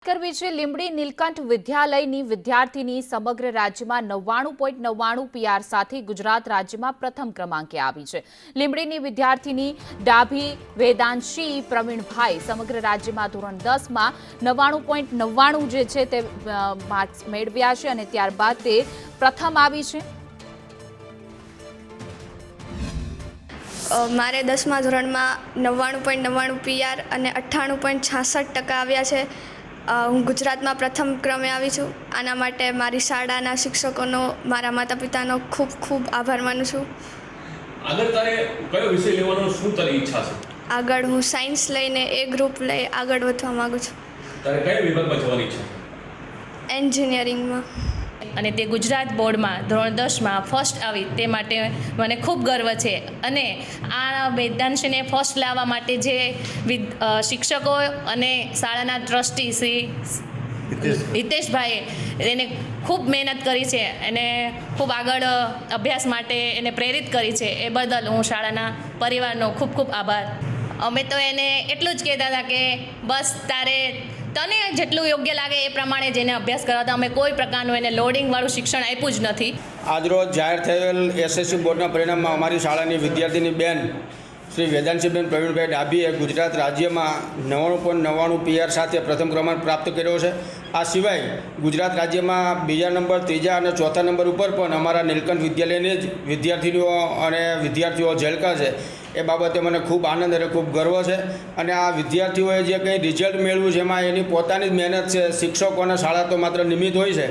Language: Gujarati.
કરવી છે લીંબડી નીલકંઠ વિદ્યાલયની વિદ્યાર્થીની સમગ્ર રાજ્યમાં 99.99 પીઆર સાથે ગુજરાત રાજ્યમાં પ્રથમ ક્રમાંકે આવી છે। લીંબડીની વિદ્યાર્થીની ડાભી વેદાંશી પ્રવીણભાઈ સમગ્ર રાજ્યમાં ધોરણ 10માં 99.99 જે છે તે માર્ક્સ મેળવ્યા છે અને ત્યારબાદ તે પ્રથમ આવી છે। મારે 10મા ધોરણમાં 99.99 પીઆર અને 98.66% આવ્યા છે। હું ગુજરાતમાં પ્રથમ ક્રમે આવી છું। આના માટે મારી શાળાના શિક્ષકોનો, મારા માતા પિતાનો ખૂબ ખૂબ આભાર માનું છું। આગળ તારે કયો વિષય લેવાનો શું તારી ઈચ્છા છે? આગળ હું સાયન્સ લઈને એ ગ્રુપ લઈ આગળ વધવા માંગુ છું। તારે કયા વિભાગમાં જવાની ઈચ્છા છે? એન્જિનિયરિંગમાં। અને તે ગુજરાત બોર્ડમાં ધોરણ 10માં ફર્સ્ટ આવી તે માટે મને ખૂબ ગર્વ છે। અને આ વેદાંશને ફર્સ્ટ લાવવા માટે જે શિક્ષકો અને શાળાના ટ્રસ્ટી શ્રી હિતેશભાઈએ એને ખૂબ મહેનત કરી છે અને ખૂબ આગળ અભ્યાસ માટે એને પ્રેરિત કરી છે। એ બદલ હું શાળાના પરિવારનો ખૂબ ખૂબ આભાર। અમે તો એને એટલું જ કહેતા હતા કે બસ તને જેટલું યોગ્ય લાગે એ પ્રમાણે જેને અભ્યાસ કરાવતા, અમે કોઈ પ્રકારનું એને લોડિંગવાળું શિક્ષણ આપ્યું જ નથી। આજરોજ જાહેર થયેલ એસએસસી બોર્ડના પરિણામમાં અમારી શાળાની વિદ્યાર્થીની બેન શ્રી વેદાંશીબેન પ્રવીણભાઈ ડાભીએ ગુજરાત રાજ્યમાં 99.99 પીઆર સાથે પ્રથમ ક્રમાંક પ્રાપ્ત કર્યો છે। આ સિવાય ગુજરાત રાજ્યમાં બીજા નંબર, ત્રીજા અને ચોથા નંબર ઉપર પણ અમારા નીલકંઠ વિદ્યાલયની જ વિદ્યાર્થીઓ ઝળકા છે। એ બાબતે મને ખૂબ આનંદ અને ખૂબ ગર્વ છે। અને આ વિદ્યાર્થીઓએ જે કંઈ રિઝલ્ટ મેળવ્યું છે એમાં એની પોતાની જ મહેનત છે। શિક્ષકો અને શાળા તો માત્ર નિમિત્ત હોય છે।